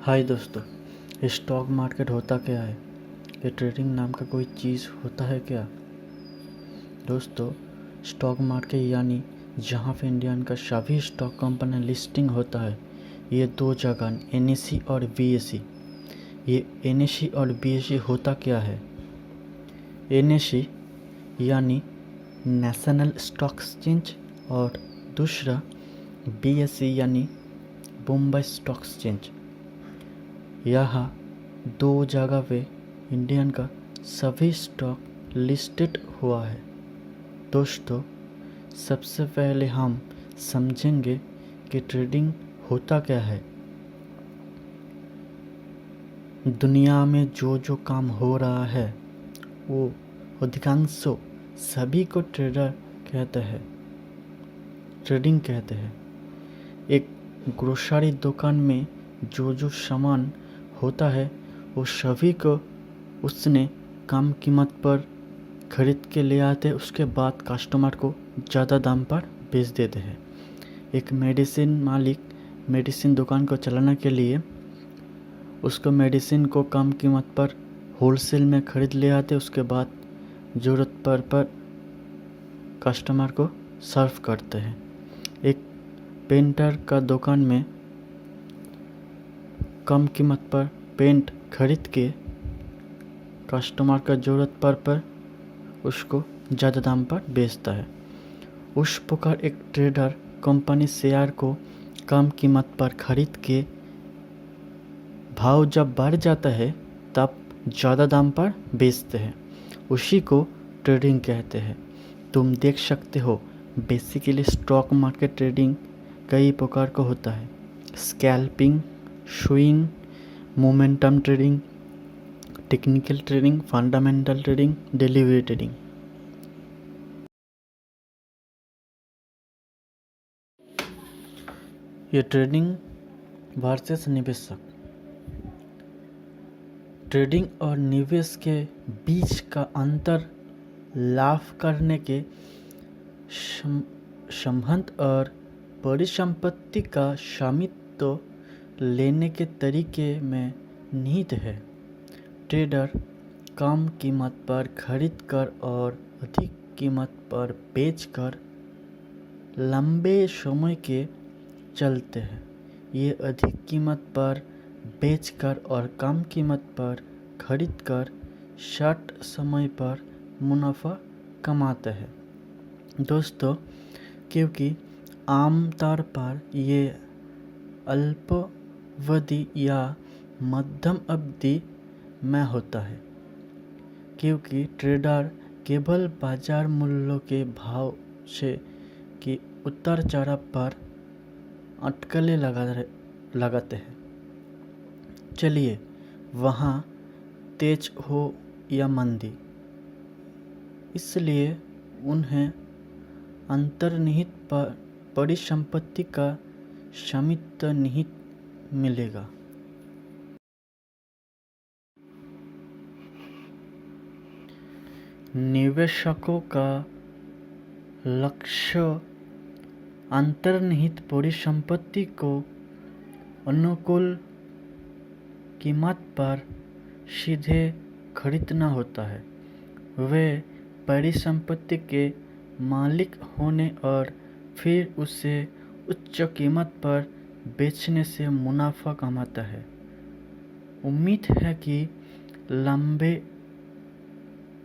हाय दोस्तों, stock market होता क्या है? ये ट्रेडिंग नाम का कोई चीज़ होता है क्या? दोस्तों, स्टॉक मार्केट यानी जहाँ पे इंडियन का सभी स्टॉक कंपनी लिस्टिंग होता है, ये दो जगह NSE और BSE। ये NSE और BSE होता क्या है? NSE यानी नेशनल स्टॉक एक्सचेंज और दूसरा BSE यानी बॉम्बे स्टॉक एक्सचेंज। यहाँ दो जगह पे इंडियन का सभी स्टॉक लिस्टेड हुआ है। दोस्तों, सबसे पहले हम समझेंगे कि ट्रेडिंग होता क्या है। दुनिया में जो काम हो रहा है वो अधिकांशों सभी को ट्रेडिंग कहते हैं। एक ग्रोसरी दुकान में जो सामान होता है वो सभी को उसने कम कीमत पर खरीद के ले आते, उसके बाद कस्टमर को ज़्यादा दाम पर बेच देते हैं। एक मेडिसिन मालिक मेडिसिन दुकान को चलाने के लिए उसको मेडिसिन को कम कीमत पर होलसेल में खरीद ले आते, उसके बाद ज़रूरत पर कस्टमर को सर्व करते हैं। एक पेंटर का दुकान में कम कीमत पर पेंट खरीद के कस्टमर का ज़रूरत पर उसको ज़्यादा दाम पर बेचता है। उस प्रकार एक ट्रेडर कंपनी शेयर को कम कीमत पर खरीद के भाव जब बढ़ जाता है तब ज़्यादा दाम पर बेचते हैं। उसी को ट्रेडिंग कहते हैं। तुम देख सकते हो, बेसिकली स्टॉक मार्केट ट्रेडिंग कई प्रकार का होता है। Scalping, swing, momentum trading, technical trading, fundamental trading, delivery trading. ये ट्रेडिंग वर्सेस निवेशक। ट्रेडिंग और निवेश के बीच का अंतर लाभ करने के संबंध और परिसंपत्ति का स्वामित्व लेने के तरीके में निहित है। ट्रेडर कम कीमत पर खरीदकर और अधिक कीमत पर बेचकर लंबे समय के चलते हैं। ये अधिक कीमत पर बेचकर और कम कीमत पर खरीदकर शॉर्ट समय पर मुनाफा कमाते हैं। दोस्तों, क्योंकि आमतौर पर ये अल्पावधि या मध्यम अवधि में होता है, क्योंकि ट्रेडर केवल बाजार मूल्यों के भाव से कि उतार चढ़ाव पर अटकलें लगाते हैं। चलिए, वहाँ तेज हो या मंदी, इसलिए उन्हें अंतर्निहित परिसंपत्ति का स्वामित्व निहित मिलेगा। निवेशकों का लक्ष्य अंतर्निहित परिसंपत्ति को अनुकूल कीमत पर सीधे खरीदना होता है। वे परिसंपत्ति के मालिक होने और फिर उसे उच्च कीमत पर बेचने से मुनाफा कमाता है। उम्मीद है कि लंबे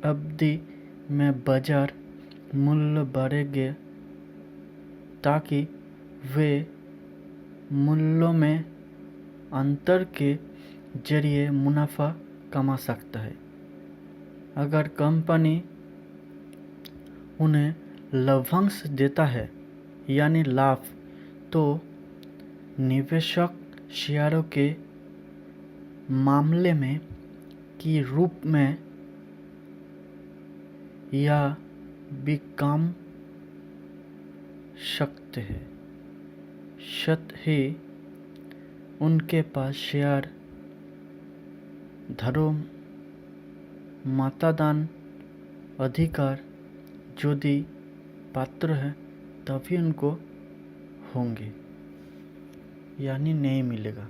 अवधि में बाजार मूल्य बढ़ेंगे ताकि वे मूल्यों में अंतर के जरिए मुनाफा कमा सकता है। अगर कंपनी उन्हें लाभांश देता है यानी लाभ, तो निवेशक शेयरों के मामले में के रूप में या भी कम सकते हैं। साथ ही उनके पास शेयर धारकों मतदान अधिकार यदि पात्र है तभी उनको होंगे, यानी नहीं मिलेगा।